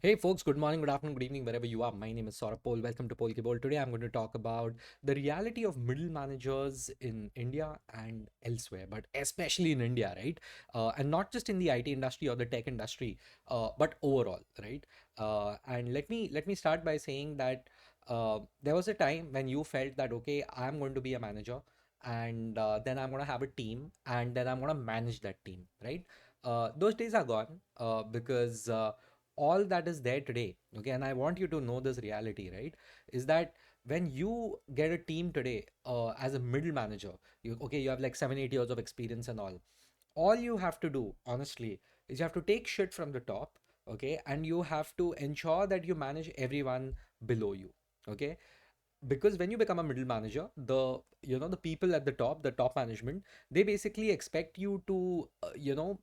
Hey folks, good morning, good afternoon, good evening, wherever you are. My name is Saurabh Pol. Welcome to Pol Ki Bol. Today I'm going to talk about the reality of middle managers in India and elsewhere, but especially in India, right? And not just in the IT industry or the tech industry, but overall, right? And let me start by saying that there was a time when you felt that okay, I'm going to be a manager, and then I'm going to have a team, and then I'm going to manage that team, right? Those days are gone because all that is there today, okay, and I want you to know this reality, right, is that when you get a team today as a middle manager, you have like 7 8 years of experience and all you have to do honestly is you have to take shit from the top, okay, and you have to ensure that you manage everyone below you, okay, because when you become a middle manager, the people at the top management, they basically expect you to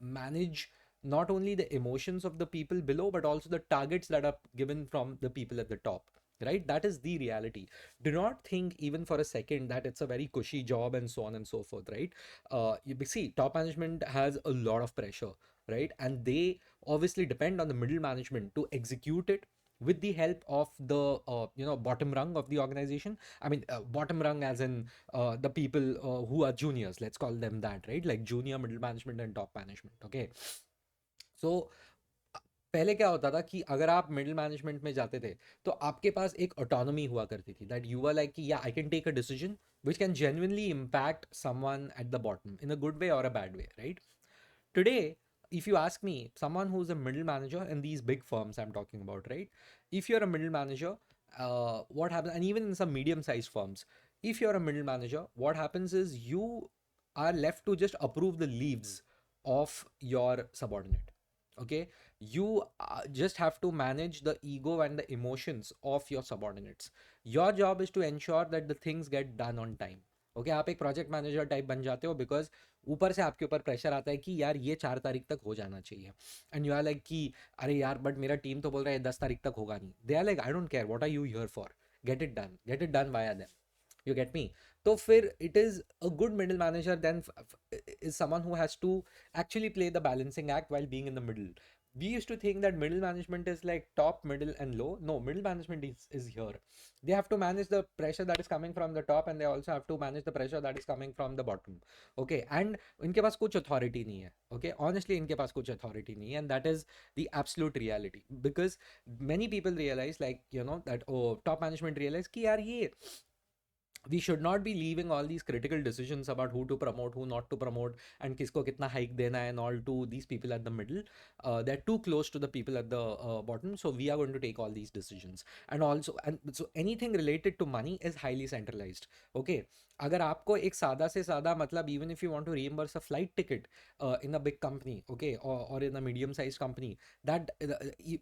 manage not only the emotions of the people below but also the targets that are given from the people at the top, right? That is the reality. Do not think even for a second that it's a very cushy job and so on and so forth, right? You see, top management has a lot of pressure, right, and they obviously depend on the middle management to execute it with the help of the bottom rung of the organization. I mean, bottom rung as in the people who are juniors, let's call them that, right? Like junior, middle management and top management, okay? So पहले क्या होता था कि अगर आप middle management में जाते थे तो आपके पास एक ऑटोनॉमी हुआ करती थी, दैट यू आर लाइक कि या I can take a decision which can genuinely impact someone at the bottom in a good way or a bad way, right? Today, if you ask me, someone who's a middle manager in these big firms I'm talking about, right? If you're a middle manager, what happens, and even in some medium sized firms, if you're a middle manager, what happens is you are left to just approve the leaves of your subordinate, okay? You just have to manage the ego and the emotions of your subordinates. Your job is to ensure that the things get done on time, okay आप एक project manager type बन जाते हो because ऊपर से आपके ऊपर pressure आता है कि यार ये 4 तारीख तक हो जाना चाहिए, एंड यू आर लाइक कि अरे यार बट मेरा टीम तो बोल रहा है 10 तारीख तक होगा नहीं. They are like I don't care, what are you here for, get it done via them. You get me? So फिर it is a good middle manager then is someone who has to actually play the balancing act while being in the middle. We used to think that middle management is like top, middle and low. No, middle management is here. They have to manage the pressure that is coming from the top, and they also have to manage the pressure that is coming from the bottom, okay? And इनके पास कुछ authority नहीं है, okay? Honestly इनके पास कुछ authority नहीं है, and that is the absolute reality. Because many people realize, like, you know, that oh, top management realize कि यार ये we should not be leaving all these critical decisions about who to promote, who not to promote, and kisko kitna hike dena and all to these people at the middle. They're too close to the people at the bottom, so we are going to take all these decisions. And so anything related to money is highly centralized, okay? अगर आपको एक सादा से सादा मतलब even if you want to reimburse a flight ticket in a big company, okay, or in a medium sized company, that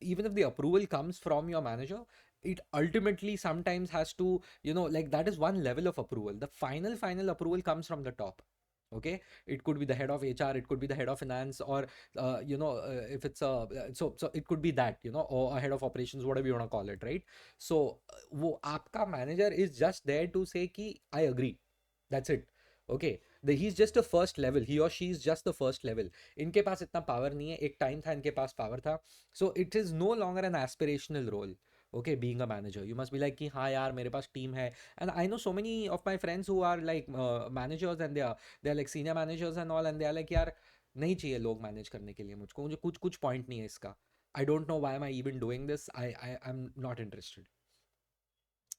even if the approval comes from your manager, it ultimately sometimes has to, you know, like that is one level of approval. The final approval comes from the top, okay? It could be the head of HR, it could be the head of finance, or if it's a so it could be that, you know, or a head of operations, whatever you want to call it, right? So wo aapka manager is just there to say ki I agree, that's it, okay? he's just a first level, he or she is just the first level. इनके पास इतना power नहीं है, एक time था इनके पास power था. So it is no longer an aspirational role, okay, being a manager. You must be like कि हाँ यार मेरे पास team है. And I know so many of my friends who are like managers, and they are like senior managers and all, and they are like यार नहीं चाहिए लोग manage करने के लिए, मुझे कुछ कुछ पॉइंट नहीं है इसका. I don't know why am I even doing this. I'm not interested.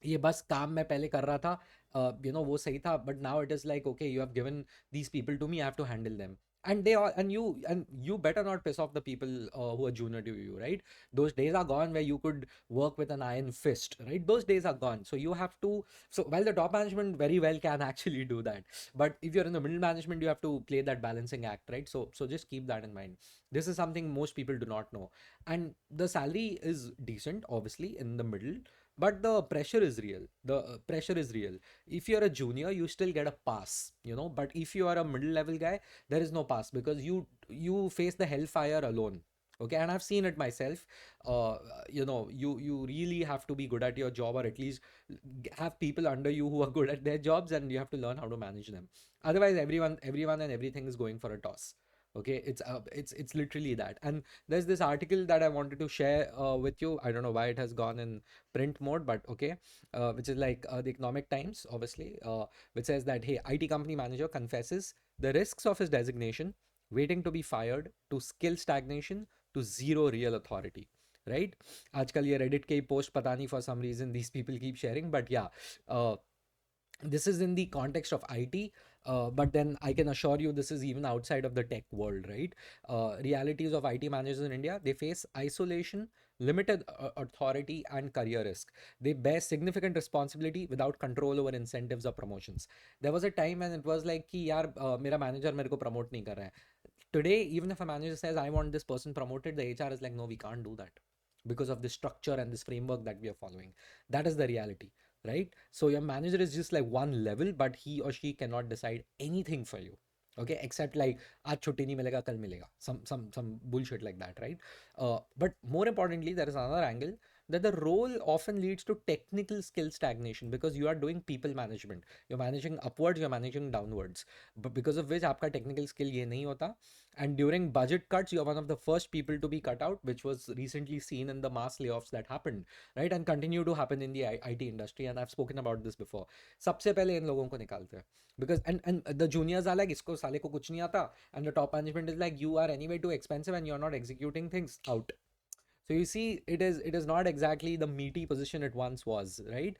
ये बस काम मैं पहले कर रहा था, वो सही था, but now it is like okay, you have given these people to me, I have to handle them. And they all, and you better not piss off the people who are junior to you, right? Those days are gone where you could work with an iron fist, right? Those days are gone. So you have to, so while the top management very well can actually do that, but if you're in the middle management, you have to play that balancing act, right? So just keep that in mind. This is something most people do not know. And the salary is decent obviously in the middle, but the pressure is real. The pressure is real. If you're a junior, you still get a pass, you know, but if you are a middle level guy, there is no pass because you face the hellfire alone, okay? And I've seen it myself. uh, you really have to be good at your job, or at least have people under you who are good at their jobs, and you have to learn how to manage them. Otherwise everyone and everything is going for a toss, Okay, it's literally that. And there's this article that I wanted to share with you. I don't know why it has gone in print mode, but okay, which is like the Economic Times, obviously, which says that, hey, IT company manager confesses the risks of his designation, waiting to be fired, to skill stagnation, to zero real authority. Right? आजकल ये Reddit के post पता नहीं, for some reason these people keep sharing, but yeah, uh, this is in the context of IT, but then I can assure you this is even outside of the tech world, right? Realities of IT managers in India, they face isolation, limited authority, and career risk. They bear significant responsibility without control over incentives or promotions. There was a time when it was like कि यार मेरा manager मेरे को promote नहीं कर रहा है. Today, even if a manager says I want this person promoted, the HR is like, no, we can't do that because of this structure and this framework that we are following. That is the reality, right? So your manager is just like one level, but he or she cannot decide anything for you. Okay, except like आज छुट्टी नहीं मिलेगा कल मिलेगा, some bullshit like that, right? But more importantly, there is another angle that the role often leads to technical skill stagnation because you are doing people management. You're managing upwards, you're managing downwards, but because of which आपका technical skill ये नहीं होता. And during budget cuts, you're one of the first people to be cut out, which was recently seen in the mass layoffs that happened, right? And continue to happen in the IT industry. And I've spoken about this before. सबसे पहले इन लोगों को निकालते हैं because and the juniors are like इसको साले को कुछ नहीं आता, and the top management is like you are anyway too expensive and you're not executing things out. So you see, it is not exactly the meaty position it once was, right?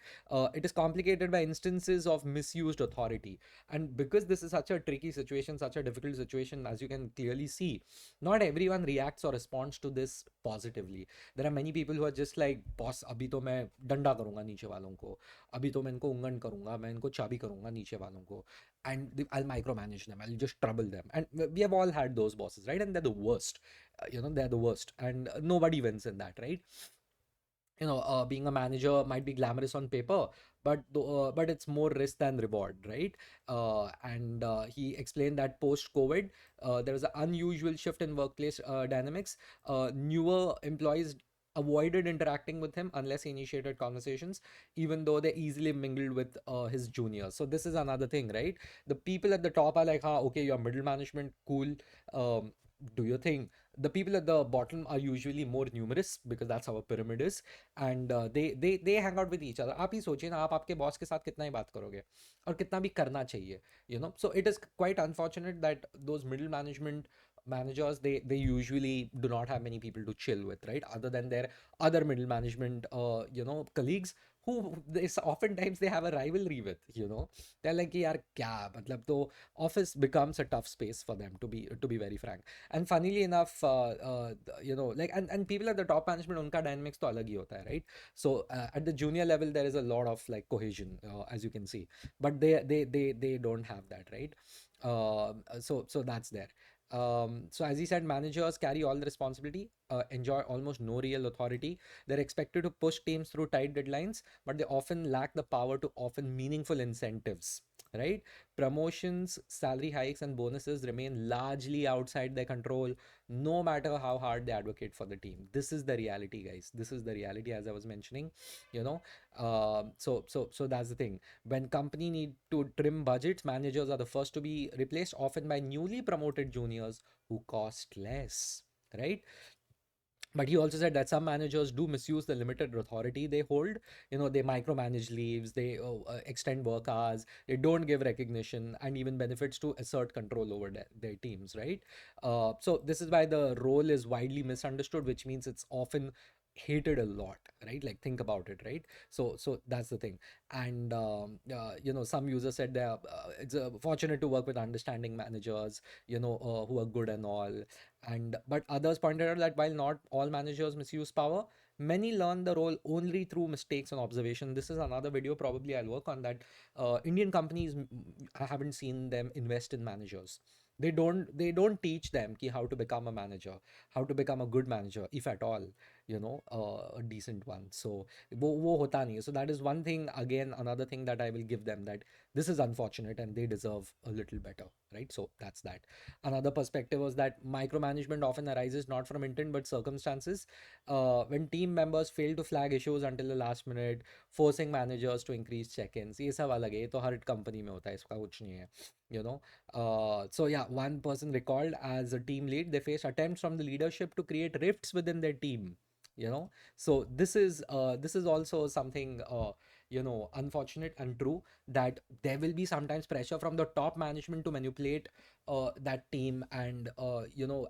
It is complicated by instances of misused authority, and because this is such a tricky situation, such a difficult situation, as you can clearly see, not everyone reacts or responds to this positively. There are many people who are just like, boss, अभी तो मैं डंडा करूंगा नीचे वालों को, अभी तो मैं इनको उंगन करूंगा, मैं इनको चाबी करूंगा नीचे वालों को, and I'll micromanage them, I'll just trouble them. And we have all had those bosses, right? And they're the worst. They're the worst, and nobody wins in that, right? Being a manager might be glamorous on paper, but it's more risk than reward, right? And he explained that post COVID, there was an unusual shift in workplace dynamics. Newer employees avoided interacting with him unless he initiated conversations, even though they easily mingled with his juniors. So this is another thing, right? The people at the top are like, okay, you're middle management, cool. Do your thing. The people at the bottom are usually more numerous because that's how a pyramid is, and they hang out with each other. आप ही सोचिए ना, आप आपके boss के साथ कितना ही बात करोगे और कितना भी करना चाहिए, so it is quite unfortunate that those middle management managers, they usually do not have many people to chill with, right, other than their other middle management colleagues who oftentimes they have a rivalry with. They're like yaar kya matlab. So office becomes a tough space for them, to be very frank. And funnily enough, like, and people at the top management, unka dynamics to alag hi hota hai, right? So at the junior level there is a lot of like cohesion, as you can see, but they don't have that, right? So that's there. So as he said, managers carry all the responsibility, enjoy almost no real authority. They're expected to push teams through tight deadlines, but they often lack the power to offer meaningful incentives, right? Promotions, salary hikes, and bonuses remain largely outside their control, no matter how hard they advocate for the team. This is the reality, guys. This is the reality, as I was mentioning. You know, so that's the thing. When company need to trim budgets, managers are the first to be replaced, often by newly promoted juniors who cost less, right? But he also said that some managers do misuse the limited authority they hold. They micromanage leaves, they extend work hours, they don't give recognition and even benefits to assert control over their teams, right? So this is why the role is widely misunderstood, which means it's often hated a lot, right? Like, think about it, right? So that's the thing. And some users said they're it's fortunate to work with understanding managers, who are good and all. And but others pointed out that while not all managers misuse power, many learn the role only through mistakes and observation. This is another video probably I'll work on, that Indian companies, I haven't seen them invest in managers. They don't teach them how to become a manager, how to become a good manager, if at all. a decent one. So wo hota nahi hai. So that is one thing, again, another thing that I will give them, that this is unfortunate and they deserve a little better, right? So that's that. Another perspective was that micromanagement often arises not from intent but circumstances. When team members fail to flag issues until the last minute, forcing managers to increase check-ins, ये सब अलग है, ये तो हर company में होता है, इसका कुछ नहीं है, you know. So yeah, one person recalled as a team lead, they faced attempts from the leadership to create rifts within their team, you know. So this is also something unfortunate and true, that there will be sometimes pressure from the top management to manipulate that team, and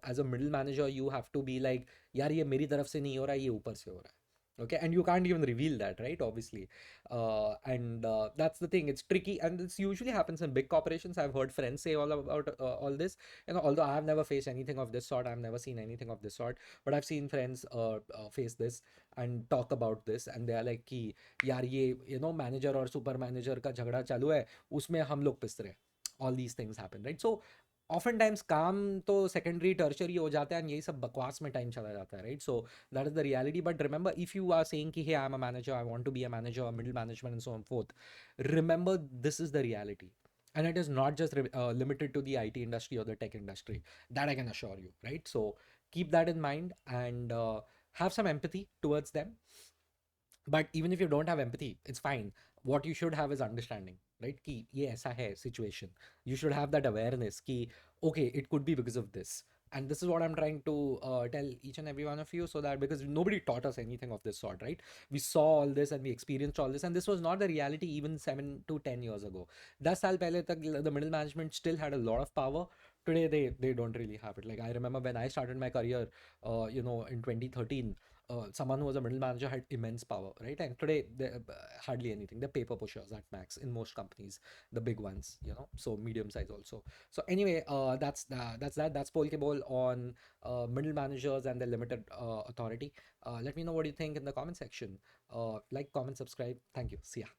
as a middle manager you have to be like, यार ये मेरी तरफ से नहीं हो रहा, ये ऊपर से हो रहा है. Okay, and you can't even reveal that, right? Obviously. And that's the thing, it's tricky, and this usually happens in big corporations. I've heard friends say all about all this, although I have never faced anything of this sort, I've never seen anything of this sort, but I've seen friends face this and talk about this, and they are like कि यार ये manager और super manager का झगड़ा चालू है, उसमें हम लोग पिस रहे हैं. All these things happen, right? So often times काम तो सेकेंडरी टर्शरी हो जाता है, यही सब बकवास में टाइम चला जाता है, right? So that is the reality. But remember, if you are saying कि hey I am a manager, I want to be a manager, middle management and so on forth, remember this is the reality. And it is not just limited to the IT industry or the tech industry. That I can assure you, right? So keep that in mind, and have some empathy towards them. But even if you don't have empathy, it's fine. What you should have is understanding, right? कि ये ऐसा है situation. You should have that awareness कि okay, it could be because of this. And this is what I'm trying to tell each and every one of you, so that, because nobody taught us anything of this sort, right? We saw all this and we experienced all this, and this was not the reality even 7 to 10 years ago. 10 साल पहले तक the middle management still had a lot of power. Today they don't really have it. Like, I remember when I started my career, in 2013, someone who was a middle manager had immense power, right? And today, hardly anything. They're paper pushers at max in most companies, the big ones, so medium size also. So anyway, that's Polkeball on middle managers and their limited authority. Let me know what you think in the comment section. Like, comment, subscribe. Thank you. See ya.